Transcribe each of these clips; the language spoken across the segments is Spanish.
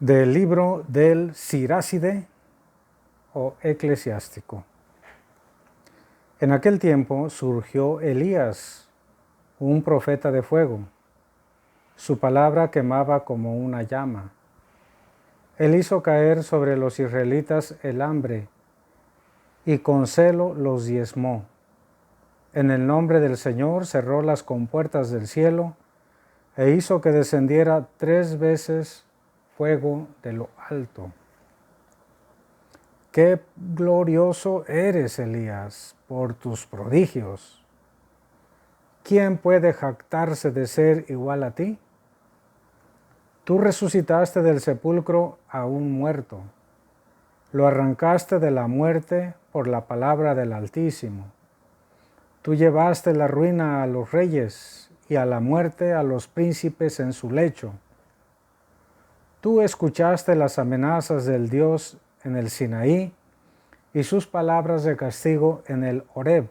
Del libro del Siráside o Eclesiástico. En aquel tiempo surgió Elías, un profeta de fuego. Su palabra quemaba como una llama. Él hizo caer sobre los israelitas el hambre y con celo los diezmó. En el nombre del Señor cerró las compuertas del cielo e hizo que descendiera 3 veces fuego de lo alto. Qué glorioso eres, Elías, por tus prodigios. ¿Quién puede jactarse de ser igual a ti? Tú resucitaste del sepulcro a un muerto. Lo arrancaste de la muerte por la palabra del Altísimo. Tú llevaste la ruina a los reyes y a la muerte a los príncipes en su lecho. Tú escuchaste las amenazas del Dios en el Sinaí y sus palabras de castigo en el Horeb.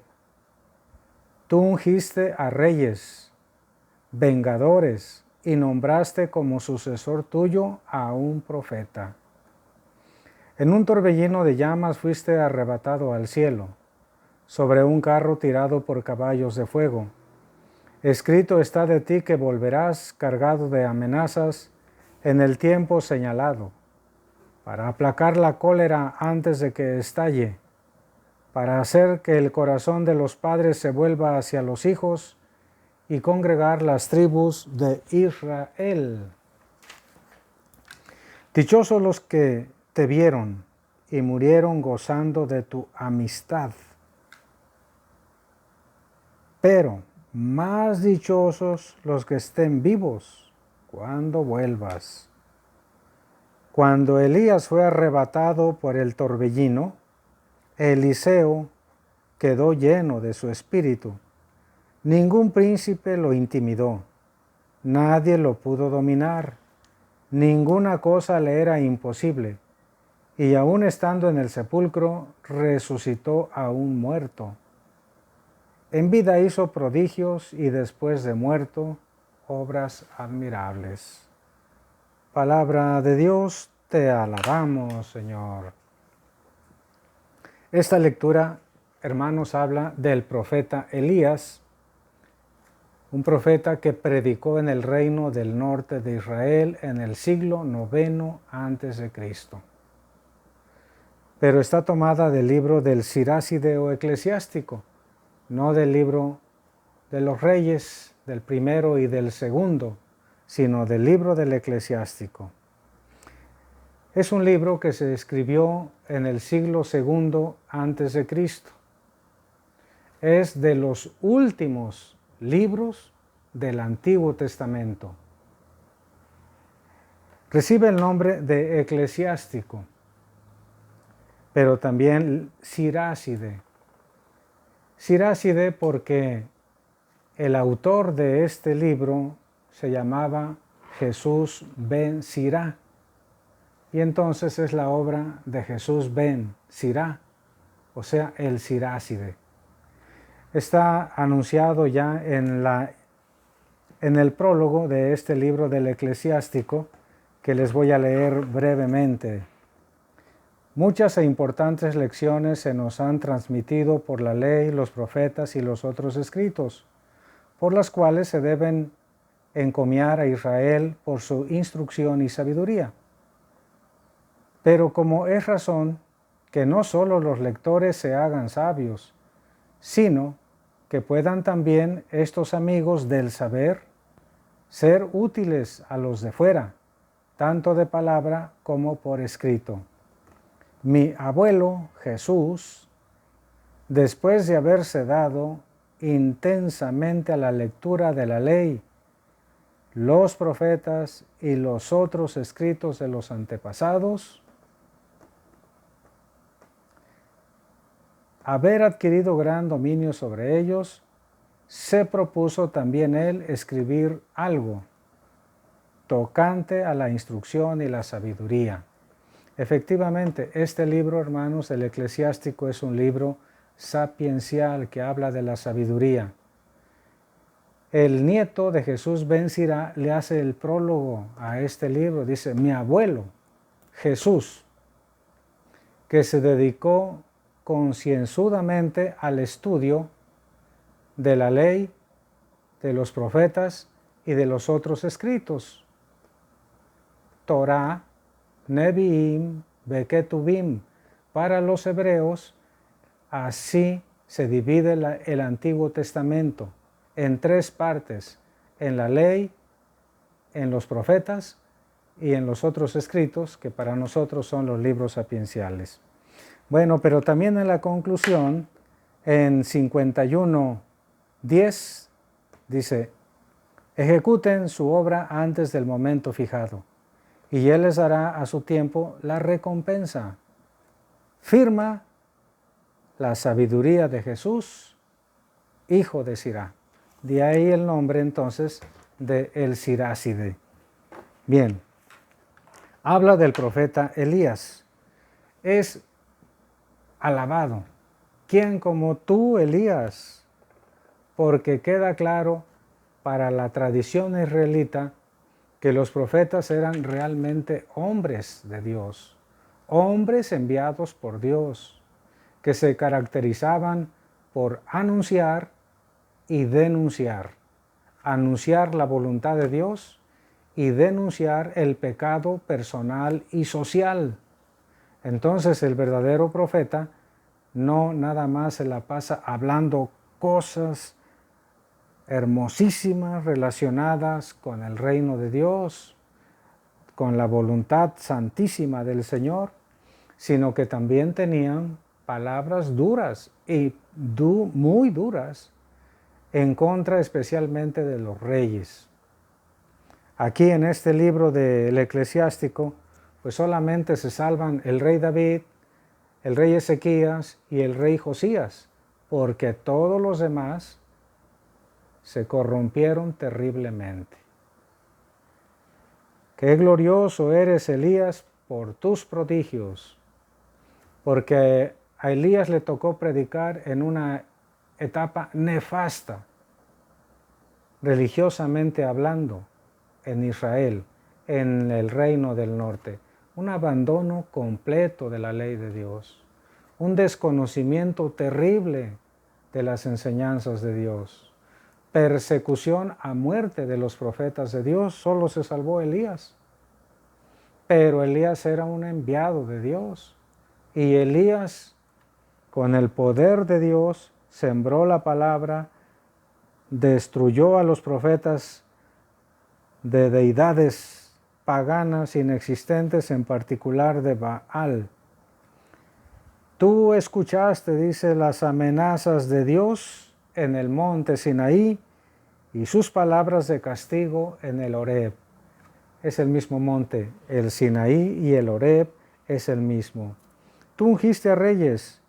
Tú ungiste a reyes, vengadores, y nombraste como sucesor tuyo a un profeta. En un torbellino de llamas fuiste arrebatado al cielo, sobre un carro tirado por caballos de fuego. Escrito está de ti que volverás cargado de amenazas en el tiempo señalado, para aplacar la cólera antes de que estalle, para hacer que el corazón de los padres se vuelva hacia los hijos y congregar las tribus de Israel. Dichosos los que te vieron y murieron gozando de tu amistad. Pero más dichosos los que estén vivos cuando vuelvas. Cuando Elías fue arrebatado por el torbellino, Eliseo quedó lleno de su espíritu. Ningún príncipe lo intimidó, nadie lo pudo dominar, ninguna cosa le era imposible, y aun estando en el sepulcro, resucitó a un muerto. En vida hizo prodigios y después de muerto, obras admirables. Palabra de Dios, te alabamos, Señor. Esta lectura, hermanos, habla del profeta Elías, un profeta que predicó en el reino del norte de Israel en el siglo IX a.C. Pero está tomada del libro del Siráside o Eclesiástico, no del libro de los reyes, del primero y del segundo, sino del libro del Eclesiástico. Es un libro que se escribió en el siglo II a.C. Es de los últimos libros del Antiguo Testamento. Recibe el nombre de Eclesiástico, pero también Siráside. Siráside porque el autor de este libro se llamaba Jesús ben Sirá, y entonces es la obra de Jesús ben Sirá, o sea, el Siráside. Está anunciado ya en el prólogo de este libro del Eclesiástico, que les voy a leer brevemente. Muchas e importantes lecciones se nos han transmitido por la ley, los profetas y los otros escritos, por las cuales se deben encomiar a Israel por su instrucción y sabiduría. Pero como es razón que no solo los lectores se hagan sabios, sino que puedan también estos amigos del saber ser útiles a los de fuera, tanto de palabra como por escrito. Mi abuelo Jesús, después de haberse dado intensamente a la lectura de la ley, los profetas y los otros escritos de los antepasados, haber adquirido gran dominio sobre ellos, se propuso también él escribir algo tocante a la instrucción y la sabiduría. Efectivamente, este libro, hermanos, el Eclesiástico, es un libro sapiencial que habla de la sabiduría. El nieto de Jesús ben Sirá le hace el prólogo a este libro, dice, mi abuelo Jesús, que se dedicó concienzudamente al estudio de la ley, de los profetas y de los otros escritos. Torah, Nevi'im, Beketuvim. Para los hebreos, así se divide el Antiguo Testamento en tres partes: en la ley, en los profetas y en los otros escritos, que para nosotros son los libros sapienciales. Bueno, pero también en la conclusión, en 51:10, dice: ejecuten su obra antes del momento fijado, y Él les dará a su tiempo la recompensa. Firma la sabiduría de Jesús, hijo de Sirá. De ahí el nombre entonces de el Siráside. Bien, habla del profeta Elías. Es alabado. ¿Quién como tú, Elías? Porque queda claro para la tradición israelita que los profetas eran realmente hombres de Dios, hombres enviados por Dios, que se caracterizaban por anunciar y denunciar. Anunciar la voluntad de Dios y denunciar el pecado personal y social. Entonces el verdadero profeta no nada más se la pasa hablando cosas hermosísimas relacionadas con el reino de Dios, con la voluntad santísima del Señor, sino que también tenían palabras duras y muy duras en contra especialmente de los reyes. Aquí en este libro del Eclesiástico, pues solamente se salvan el rey David, el rey Ezequías y el rey Josías, porque todos los demás se corrompieron terriblemente. Qué glorioso eres, Elías, por tus prodigios, porque a Elías le tocó predicar en una etapa nefasta, religiosamente hablando, en Israel, en el reino del norte. Un abandono completo de la ley de Dios, un desconocimiento terrible de las enseñanzas de Dios, persecución a muerte de los profetas de Dios. Solo se salvó Elías, pero Elías era un enviado de Dios, y Elías, con el poder de Dios, sembró la palabra, destruyó a los profetas de deidades paganas inexistentes, en particular de Baal. Tú escuchaste, dice, las amenazas de Dios en el monte Sinaí y sus palabras de castigo en el Horeb. Es el mismo monte, el Sinaí y el Horeb es el mismo. Tú ungiste a reyes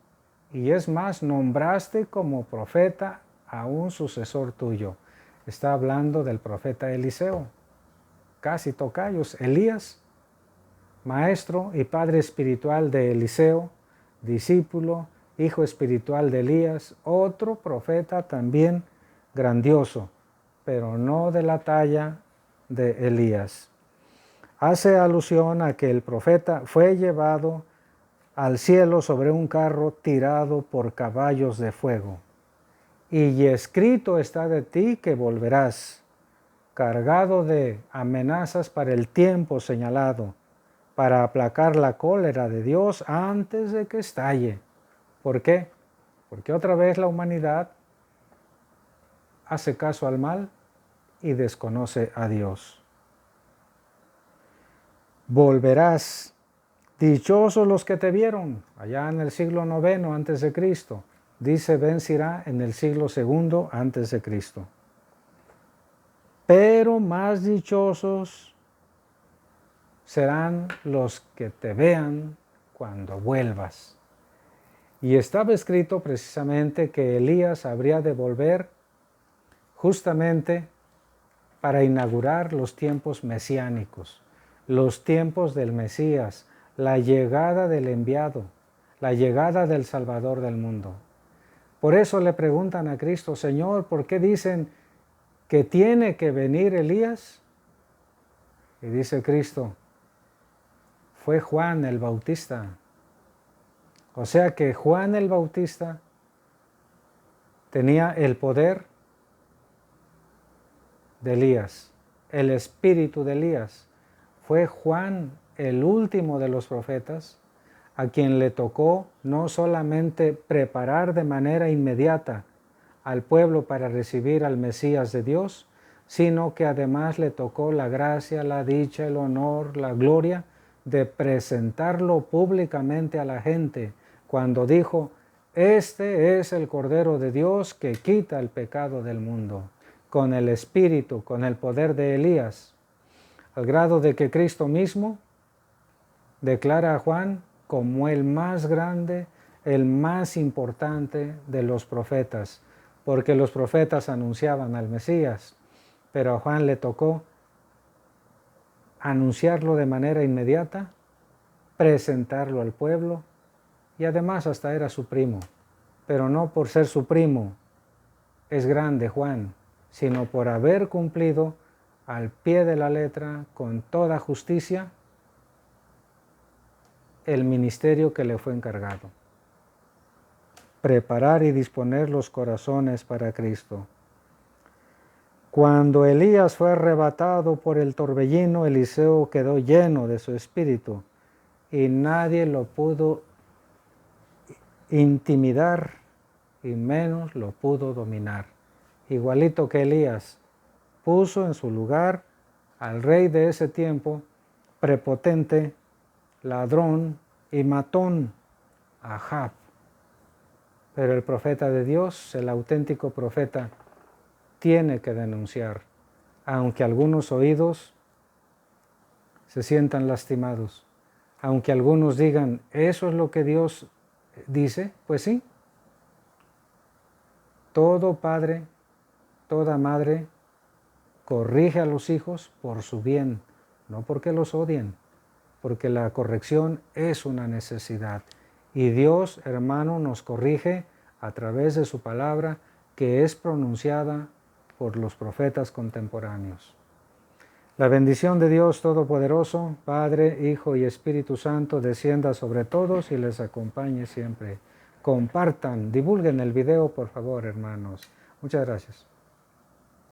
y es más, nombraste como profeta a un sucesor tuyo. Está hablando del profeta Eliseo, casi tocayos. Elías, maestro y padre espiritual de Eliseo, discípulo, hijo espiritual de Elías, otro profeta también grandioso, pero no de la talla de Elías. Hace alusión a que el profeta fue llevado al cielo sobre un carro tirado por caballos de fuego. Y escrito está de ti que volverás, cargado de amenazas para el tiempo señalado, para aplacar la cólera de Dios antes de que estalle. ¿Por qué? Porque otra vez la humanidad hace caso al mal y desconoce a Dios. Volverás. Dichosos los que te vieron allá en el siglo IX antes de Cristo. Dice Ben Sirá en el siglo II antes de Cristo. Pero más dichosos serán los que te vean cuando vuelvas. Y estaba escrito precisamente que Elías habría de volver justamente para inaugurar los tiempos mesiánicos, los tiempos del Mesías, la llegada del enviado, la llegada del Salvador del mundo. Por eso le preguntan a Cristo: Señor, ¿por qué dicen que tiene que venir Elías? Y dice Cristo: fue Juan el Bautista. O sea que Juan el Bautista tenía el poder de Elías, el espíritu de Elías. Fue Juan el último de los profetas a quien le tocó no solamente preparar de manera inmediata al pueblo para recibir al Mesías de Dios, sino que además le tocó la gracia, la dicha, el honor, la gloria de presentarlo públicamente a la gente cuando dijo: este es el Cordero de Dios que quita el pecado del mundo, con el espíritu, con el poder de Elías, al grado de que Cristo mismo declara a Juan como el más grande, el más importante de los profetas, porque los profetas anunciaban al Mesías, pero a Juan le tocó anunciarlo de manera inmediata, presentarlo al pueblo, y además hasta era su primo, pero no por ser su primo es grande Juan, sino por haber cumplido al pie de la letra, con toda justicia, el ministerio que le fue encargado: preparar y disponer los corazones para Cristo. Cuando Elías fue arrebatado por el torbellino, Eliseo quedó lleno de su espíritu y nadie lo pudo intimidar y menos lo pudo dominar. Igualito que Elías, puso en su lugar al rey de ese tiempo, prepotente, ladrón y matón, Ahab. Pero el profeta de Dios, el auténtico profeta, tiene que denunciar, aunque algunos oídos se sientan lastimados, aunque algunos digan: ¿eso es lo que Dios dice? Pues sí. Todo padre, toda madre corrige a los hijos por su bien, no porque los odien, porque la corrección es una necesidad. Y Dios, hermano, nos corrige a través de su palabra, que es pronunciada por los profetas contemporáneos. La bendición de Dios Todopoderoso, Padre, Hijo y Espíritu Santo, descienda sobre todos y les acompañe siempre. Compartan, divulguen el video, por favor, hermanos. Muchas gracias.